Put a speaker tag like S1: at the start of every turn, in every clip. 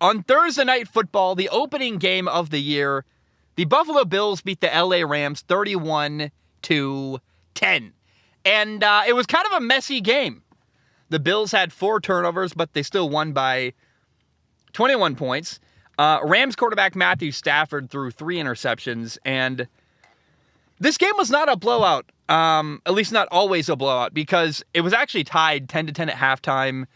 S1: on Thursday Night Football, the opening game of the year, the Buffalo Bills beat the LA Rams 31-10. And it was kind of a messy game. The Bills had 4 turnovers, but they still won by 21 points. Rams quarterback Matthew Stafford threw 3 interceptions, and this game was not a blowout, at least not always a blowout, because it was actually tied 10-10 at halftime,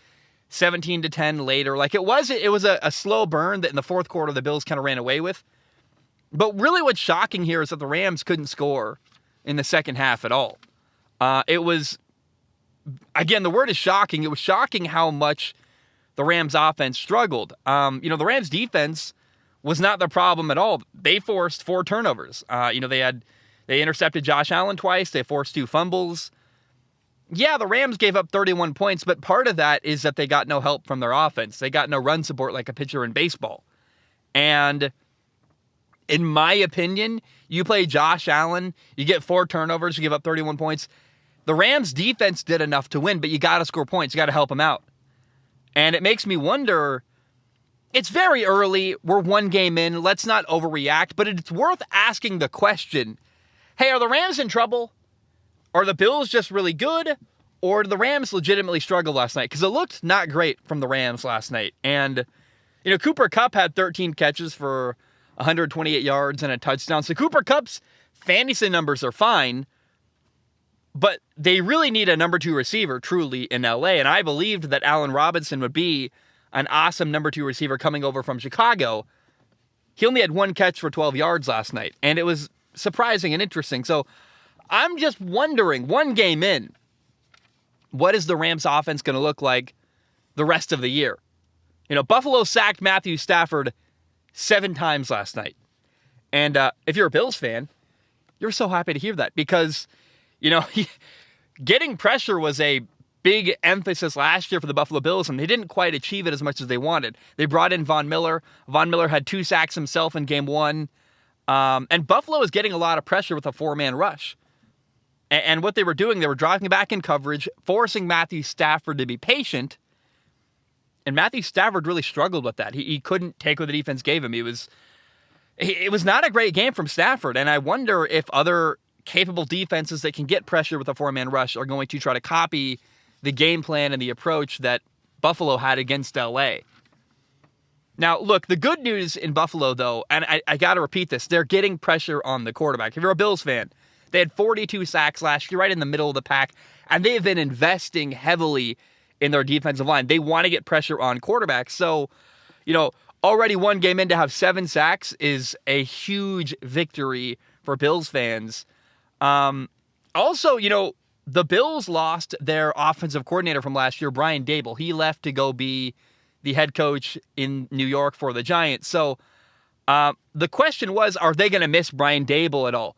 S1: 17-10 later. Like it was a slow burn that in the fourth quarter the Bills kind of ran away with. But really what's shocking here is that the Rams couldn't score in the second half at all. It was, again, the word is shocking. It was shocking how much the Rams offense struggled. The Rams defense was not the problem at all. They forced 4 turnovers. They intercepted Josh Allen twice. They forced 2 fumbles. Yeah, the Rams gave up 31 points, but part of that is that they got no help from their offense. They got no run support like a pitcher in baseball. And in my opinion, you play Josh Allen, you get 4 turnovers, you give up 31 points. The Rams defense did enough to win, but you got to score points. You got to help them out. And it makes me wonder, it's very early. We're 1 game in. Let's not overreact, but it's worth asking the question, hey, are the Rams in trouble? Are the Bills just really good? Or did the Rams legitimately struggle last night? Because it looked not great from the Rams last night. And, Cooper Kupp had 13 catches for 128 yards and a touchdown. So Cooper Kupp's fantasy numbers are fine, but they really need a number 2 receiver, truly, in LA. And I believed that Allen Robinson would be an awesome number 2 receiver coming over from Chicago. He only had 1 catch for 12 yards last night, and it was surprising and interesting. So I'm just wondering, 1 game in, what is the Rams offense going to look like the rest of the year? Buffalo sacked Matthew Stafford 7 times last night. And if you're a Bills fan, you're so happy to hear that because, getting pressure was a big emphasis last year for the Buffalo Bills, and they didn't quite achieve it as much as they wanted. They brought in Von Miller. Von Miller had 2 sacks himself in game 1. And Buffalo was getting a lot of pressure with a 4-man rush. And what they were doing, they were dropping back in coverage, forcing Matthew Stafford to be patient. And Matthew Stafford really struggled with that. He couldn't take what the defense gave him. It was not a great game from Stafford. And I wonder if other capable defenses that can get pressure with a 4-man rush are going to try to copy the game plan and the approach that Buffalo had against LA. Now, look, the good news in Buffalo, though, and I got to repeat this, they're getting pressure on the quarterback. If you're a Bills fan, they had 42 sacks last year, right in the middle of the pack, and they have been investing heavily in their defensive line. They want to get pressure on quarterbacks. So, already 1 game in to have 7 sacks is a huge victory for Bills fans. Also, the Bills lost their offensive coordinator from last year, Brian Daboll. He left to go be the head coach in New York for the Giants. So the question was, are they going to miss Brian Daboll at all?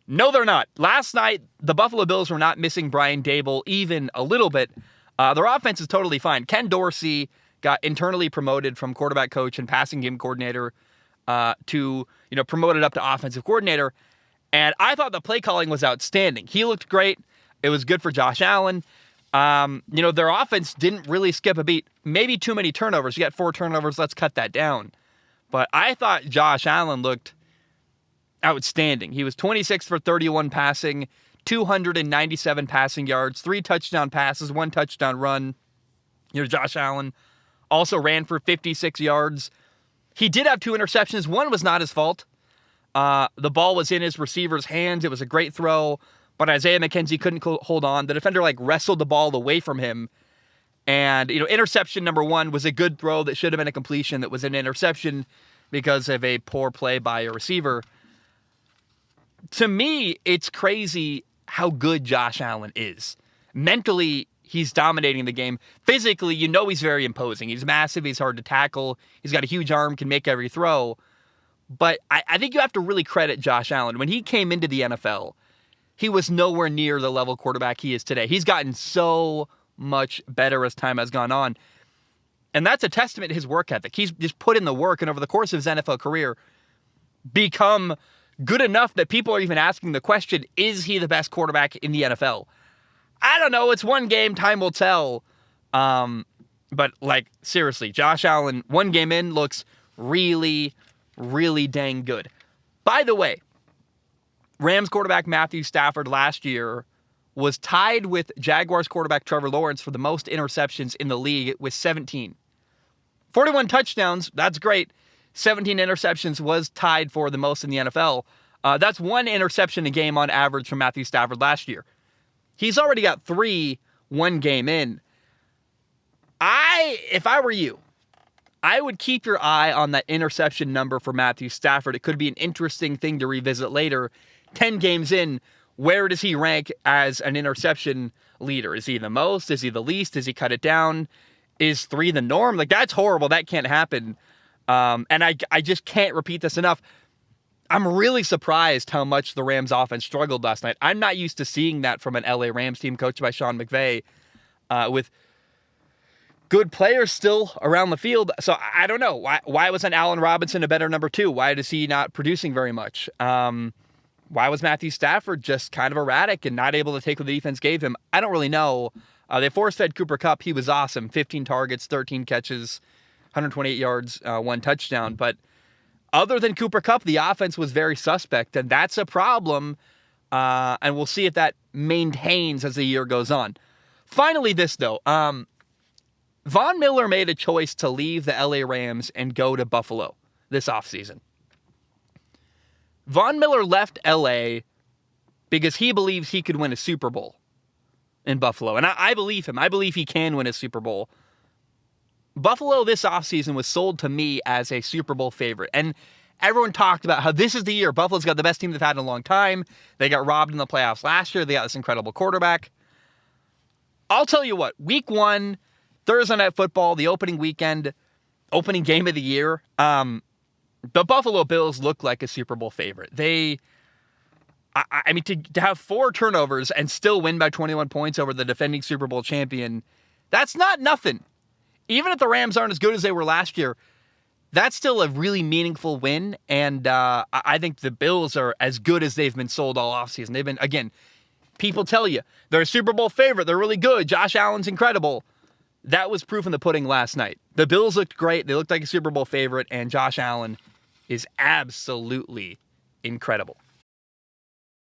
S1: No, they're not. Last night, the Buffalo Bills were not missing Brian Daboll even a little bit. Their offense is totally fine. Ken Dorsey got internally promoted from quarterback coach and passing game coordinator to promoted up to offensive coordinator. And I thought the play calling was outstanding. He looked great. It was good for Josh Allen. Their offense didn't really skip a beat. Maybe too many turnovers. You got 4 turnovers. Let's cut that down. But I thought Josh Allen looked outstanding. He was 26 for 31 passing, 297 passing yards, 3 touchdown passes, 1 touchdown run. Josh Allen also ran for 56 yards. He did have 2 interceptions. One was not his fault. The ball was in his receiver's hands. It was a great throw, but Isaiah McKenzie couldn't hold on. The defender wrestled the ball away from him. And, interception number 1 was a good throw that should have been a completion that was an interception because of a poor play by a receiver. To me, it's crazy how good Josh Allen is. Mentally, he's dominating the game. Physically, he's very imposing. He's massive. He's hard to tackle. He's got a huge arm, can make every throw. But I think you have to really credit Josh Allen. When he came into the NFL, he was nowhere near the level quarterback he is today. He's gotten so much better as time has gone on. And that's a testament to his work ethic. He's just put in the work, and over the course of his NFL career, become good enough that people are even asking the question, is he the best quarterback in the NFL? I don't know. It's 1 game. Time will tell. But, like, seriously, Josh Allen, one game in, looks really, really dang good. By the way, Rams quarterback Matthew Stafford last year was tied with Jaguars quarterback Trevor Lawrence for the most interceptions in the league with 17. 41 touchdowns, that's great. 17 interceptions was tied for the most in the NFL. That's one interception a game on average from Matthew Stafford last year. He's already got 3 one game in. If I were you, I would keep your eye on that interception number for Matthew Stafford. It could be an interesting thing to revisit later. 10 games in, where does he rank as an interception leader? Is he the most? Is he the least? Does he cut it down? Is 3 the norm? Like, that's horrible. That can't happen. And I just can't repeat this enough. I'm really surprised how much the Rams offense struggled last night. I'm not used to seeing that from an LA Rams team coached by Sean McVay, with good players still around the field. So I don't know. Why wasn't Allen Robinson a better number 2? Why is he not producing very much? Why was Matthew Stafford just kind of erratic and not able to take what the defense gave him? I don't really know. They force-fed Cooper Kupp. He was awesome. 15 targets, 13 catches, 128 yards, 1 touchdown. But other than Cooper Kupp, the offense was very suspect, and that's a problem. And we'll see if that maintains as the year goes on. Finally, this, though. Von Miller made a choice to leave the LA Rams and go to Buffalo this offseason. Von Miller left LA because he believes he could win a Super Bowl in Buffalo. And I believe him. I believe he can win a Super Bowl. Buffalo this offseason was sold to me as a Super Bowl favorite. And everyone talked about how this is the year. Buffalo's got the best team they've had in a long time. They got robbed in the playoffs last year. They got this incredible quarterback. I'll tell you what, week 1, Thursday Night Football, the opening weekend, opening game of the year, the Buffalo Bills look like a Super Bowl favorite. I mean, to have 4 turnovers and still win by 21 points over the defending Super Bowl champion, that's not nothing. Even if the Rams aren't as good as they were last year, that's still a really meaningful win. And I think the Bills are as good as they've been sold all offseason. They've been, again, people tell you they're a Super Bowl favorite. They're really good. Josh Allen's incredible. That was proof in the pudding last night. The Bills looked great. They looked like a Super Bowl favorite, and Josh Allen is absolutely incredible.